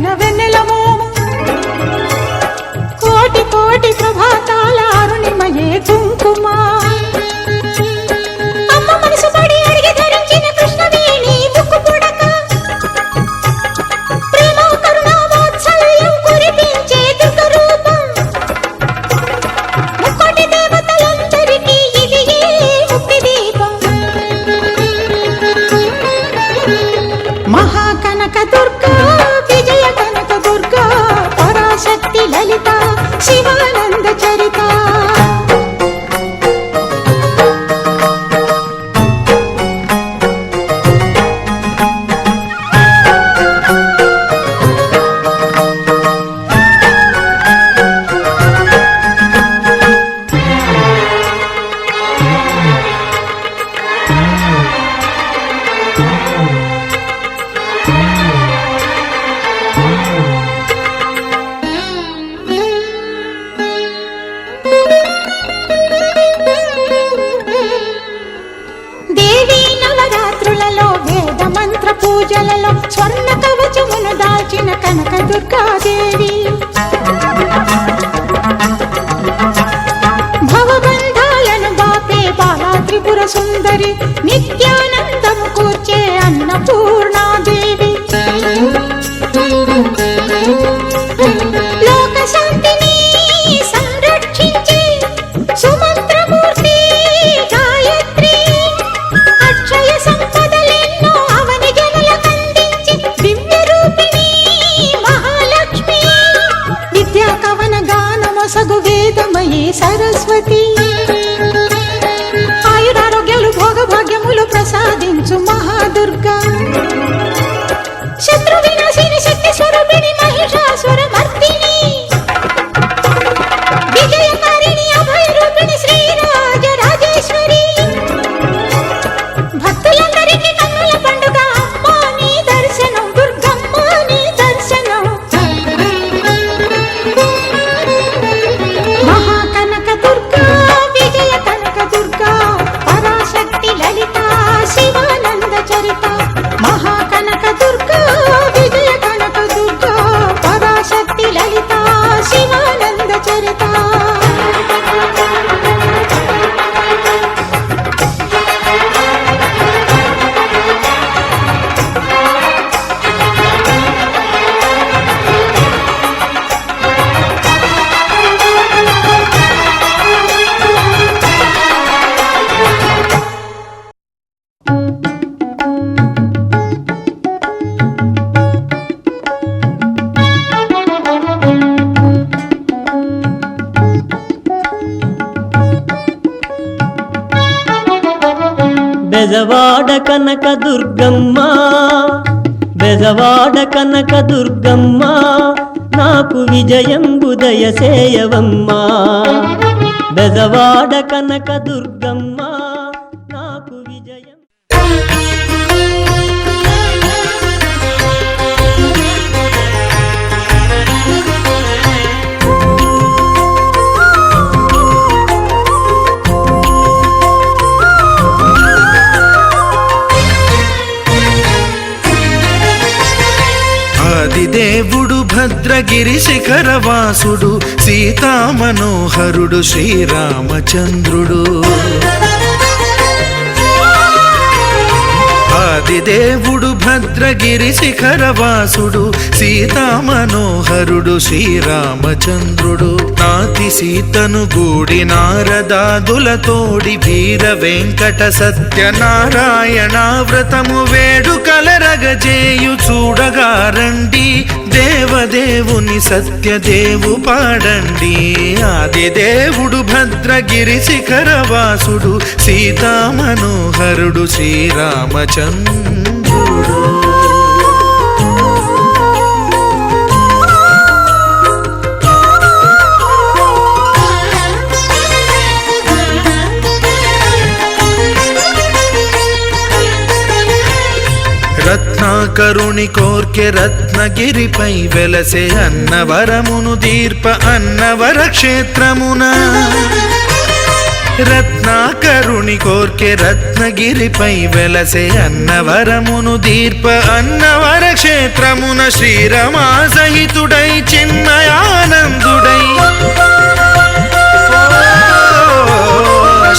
వెన్న వెన్నెల మోము కోటి కోటి ప్రభాతాల అరుణిమయే కుంకుమ అమ్మ మనసు పడి అడిగి ధరించిన కృష్ణవేణి ముక్కు పుడక ప్రేమ కరుణ వాత్సల్యం కురిపించే దుర్గ రూపం ముక్కోటి దేవతలందరికీ ఇది ముక్తి దీపం మహాకనక దుర్గా విజయ కనక దుర్గా పరాశక్తి లలిత శివానంద చరిత పూజలలో స్వర్ణ కవచమును దాల్చిన కనక దుర్గాదేవి భవబంధాలను బాపే బాలా త్రిపుర సుందరి నిత్యానందము కూర్చే అన్నపూర్ణాదేవి లోక శాంతిని సంరక్షించే సుమంత్రమూర్తి గాయత్రి అక్షయ సంపదలెన్నో అవని జనులకందించి దివ్య రూపిణి మహాలక్ష్మి విద్యా కవన గానమొసగు వేదమయీ సరస్వతి ఆయురారోగ్యాలు భోగభాగ్యములు ప్రసాదించు మహాదుర్గా శత్రు వినాశిని శక్తి స్వరూపిణి మహిషాసుర మర్దిని విజయకారిణి అభయ రూపిణి శ్రీరాజ రాజేశ్వరి భక్తులందరికీ కన్నుల పండుగ అమ్మ నీ దర్శనం దుర్గమ్మ నీ దర్శనం మహాకనక దుర్గా విజయ కనక దుర్గా పరాశక్తి లలిత శివానంద చరిత మహాకనక దుర్గా విజయ కనక దుర్గా పరాశక్తి లలిత శివానంద చరిత బెజవాడ కనక దుర్గమ్మ బెజవాడ కనక దుర్గమ్మ నాకు విజయంబు దయసేయవమ్మా బెజవాడ కనక దుర్గమ్మ నాకు విజయం దేవుడు భద్రగిరి శిఖరవాసుడు సీతామనోహరుడు శ్రీరామచంద్రుడు ఆదిదేవుడు భద్రగిరి శిఖరవాసుడు సీతామనోహరుడు శ్రీరామచంద్రుడు నాతి సీతను గూడి నారదాదులతోడి వీర వెంకట సత్యనారాయణ వ్రతము వేడుకలరగజేయు చూడగా రండి దేవదేవుని సత్యదేవు పాడండి ఆదిదేవుడు భద్రగిరి శిఖరవాసుడు సీతామనోహరుడు శ్రీరామచంద్రుడు రత్నాకరుని కోర్కె రత్నగిరిపై వెలసే అన్నవరమును దీర్ప అన్నవర క్షేత్రమున రత్నాకరుని కోర్కె రత్నగిరిపై వెలసే అన్నవరమును దీర్ప అన్నవర క్షేత్రమున శ్రీరమా సహితుడై చిన్మయానందుడై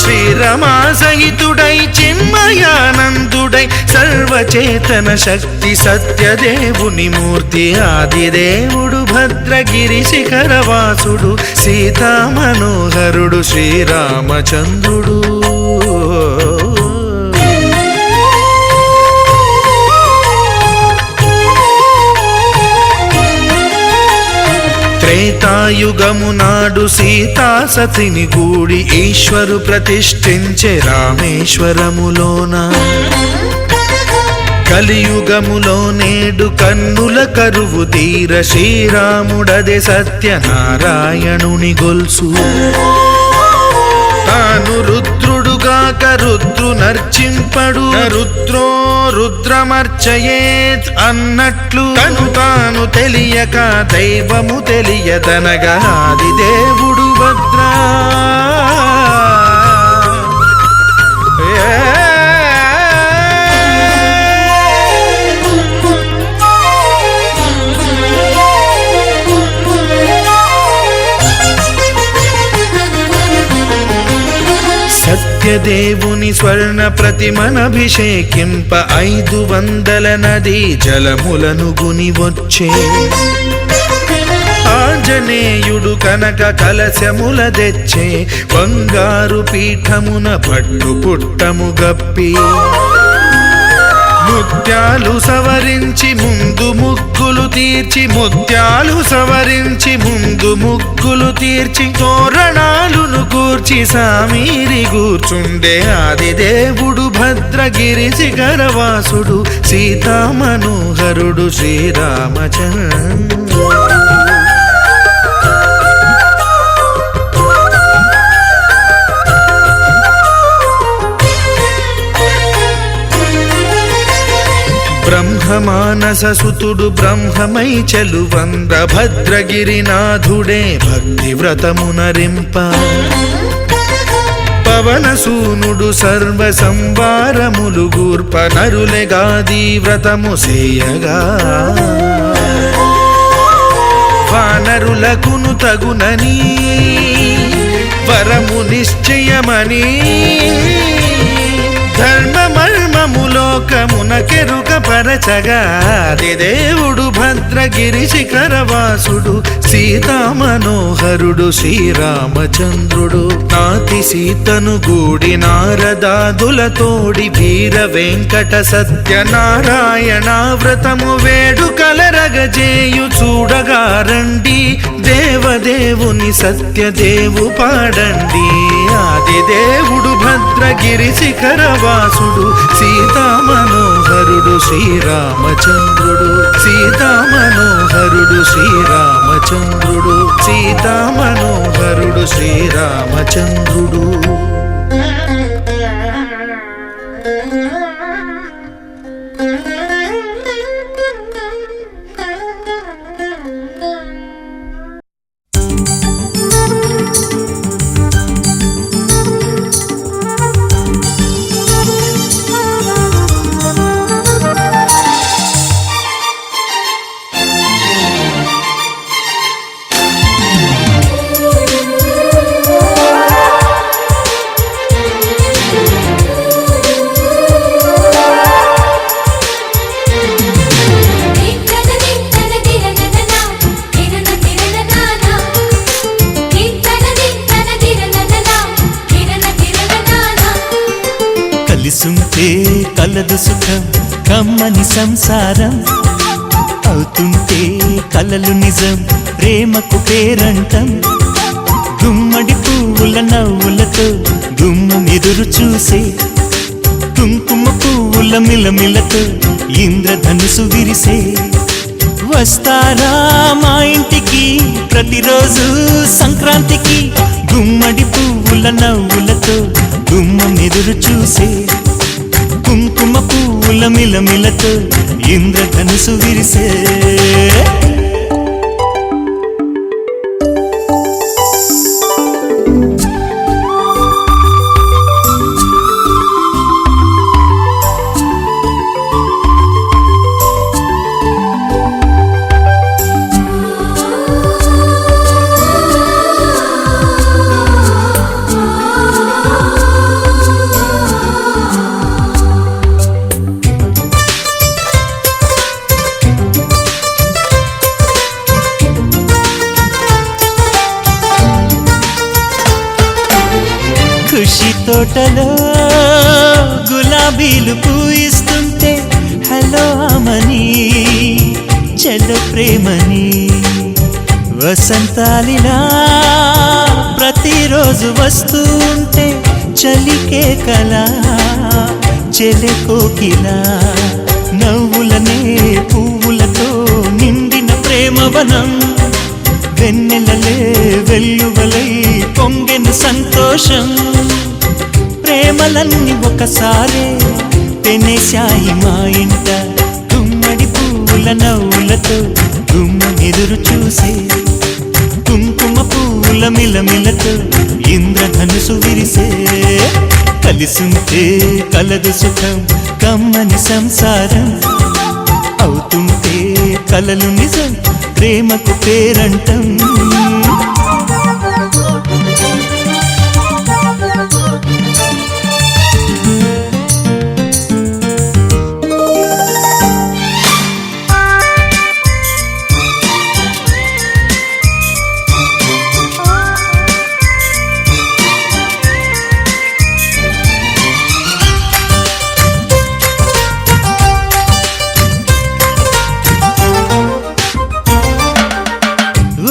శ్రీరమా సహితుడై చిన్మయానందుడై సర్వచేతన శక్తి సత్యదేవుని మూర్తి ఆదిదేవుడు భద్రగిరి శిఖరవాసుడు సీతా మనోహరుడు శ్రీరామచంద్రుడు. త్రేతాయుగము నాడు సీతా సతిని గూడి ఈశ్వరు ప్రతిష్ఠించే రామేశ్వరములోన కలియుగములో నేడు కన్నుల కరువు తీర శ్రీరాముడదే సత్యనారాయణుని గొల్సు తాను రుద్రుడుగాక రుద్రు నర్చింపడు రుద్రో రుద్రమర్చయేత్ అన్నట్లు తను తాను తెలియక దైవము తెలియదనగా ఆదిదేవుడు భద్రా సత్యదేవుని స్వర్ణ ప్రతిమనభిషేకింప 500 నదీ జలములను గుని వచ్చే ఆంజనేయుడు కనక కలశముల తెచ్చే బంగారు పీఠమున పట్టు పుట్టము గప్పి ముత్యాలు సవరించి ముందు ముగ్గులు తీర్చి ముత్యాలు సవరించి ముందు ముగ్గులు తీర్చి తోరణాలును కూర్చి సామీరి కూర్చుండే ఆదిదేవుడు భద్రగిరి శిఖరవాసుడు సీతా మనోహరుడు శ్రీరామచంద్రుడు. బ్రహ్మమానససుతుడు బ్రహ్మమై చెలువంద భద్రగిరినాథుడే భక్తి వ్రతమునరింప పవనసూనుడు సర్వ సంవారములు గూర్ప నరులెగాది వ్రతము సేయగా వానరులకును తగునని వరము నిశ్చయమని ధర్మమర్మములోకమునకెరుక పరచగా ఆదిదేవుడు భద్రగిరి శిఖరవాసుడు సీతా మనోహరుడు శ్రీరామచంద్రుడు. నాతి సీతను గూడి నారదాదులతోడి వీర వెంకట సత్యనారాయణ వ్రతము వేడుకలరగజేయు చూడగా రండి దేవదేవుని సత్యదేవు పాడండి. ఆదిదేవుడు భద్రగిరి శిఖరవాసుడు సీతా మనోహరుడు శ్రీరామచంద్రుడు సీతా మనోహరుడు శ్రీరామచంద్రుడు సీతా మనోహరుడు శ్రీరామచంద్రుడు. కలిసుంటే కలదు సుఖం కమ్మని సంసారం అవుతుంటే కలలు నిజం ప్రేమకు పేరంటం గుమ్మడి పువ్వుల నవ్వులతో గుమ్మం ఎదురు చూసే కుంకుమ పువ్వుల మిలమిలతో ఇంద్రధనుసు విరిసే వస్తారా మా ఇంటికి ప్రతిరోజు సంక్రాంతికి గుమ్మడి పువ్వుల నవ్వులతో గుమ్మం ఎదురు చూసే కుంకుమ పువ్వుల మిలమిలతో ఇంద్రధనుసు విరిసే తోటలో గులాబీలు పూయిస్తుంటే హలో అమని చెల్లో ప్రేమని వసంతాలిలా ప్రతిరోజు వస్తూ ఉంటే చలికే కలా చెలె కోకిలా నవ్వులనే పువ్వులతో నిండిన ప్రేమవనం వెన్నెలలే వెల్లువలై పొంగెను సంతోషం ప్రేమలన్నీ ఒకసారే పెనేశాయి మా ఇంట గుమ్మడి పువ్వుల నవ్వులతో గుమ్మనెదురు చూసే కుంకుమ పువ్వుల మిలమిలతో ఇంద్రధనుసు విరిసే కలిసుంటే కలదు సుఖం కమ్మని సంసారం అవుతుంటే కలలు నిజం ప్రేమకు పేరంటం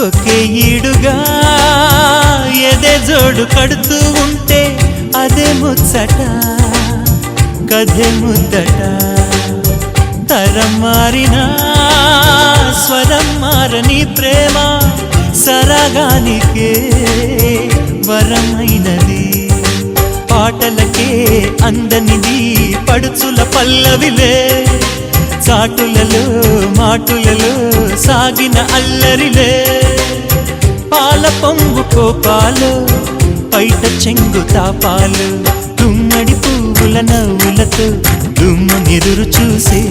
ఒకే ఈడుగా ఎదే జోడు కడుతూ ఉంటే అదే ముచ్చట కథే ముద్దట తరం మారినా స్వరం మారని ప్రేమ సరగానికే వరమైనది పాటలకే అందనిది పడుచుల పల్లవిలే చాటులలో మాటులలో సాగిన అల్లరిలే పాల పొంగు కోపాలు పైట చెంగు తాపాలు గుమ్మడి పువ్వుల నవ్వులతో గుమ్మనెదురు చూసే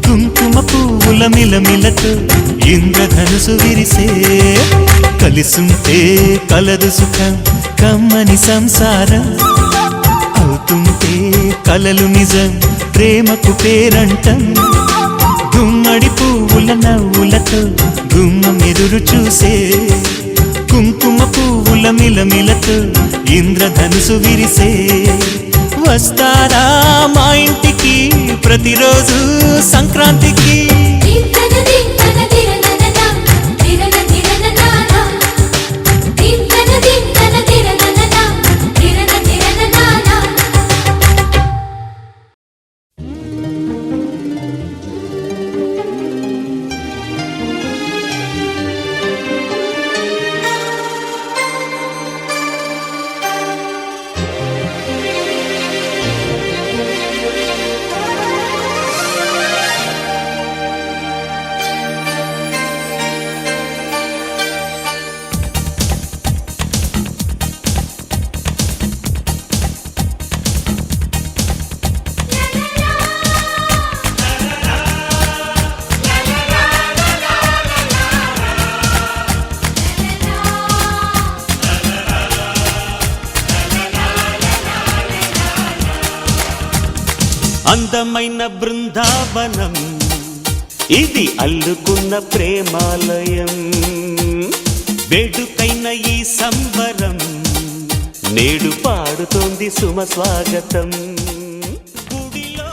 కుంకుమ పువ్వుల మిలమిలతో ఇంద్రధనుసు విరిసే కలిసుంటే కలదు సుఖం కమ్మని సంసారం అవుతుంటే కలలు నిజం ప్రేమకు పేరంటం గుమ్మడి పువ్వుల నవ్వులతో గుమ్మమెదురు చూసే కుంకుమ పువ్వుల మిలమిలతో ఇంద్రధనుసు విరిసే వస్తారా మా ఇంటికి ప్రతిరోజు సంక్రాంతికి అందమైన బృందావనం ఇది అల్లుకున్న ప్రేమాలయం వేడుకైన ఈ సంబరం నేడు పాడుతోంది సుమ స్వాగతం గుడిలో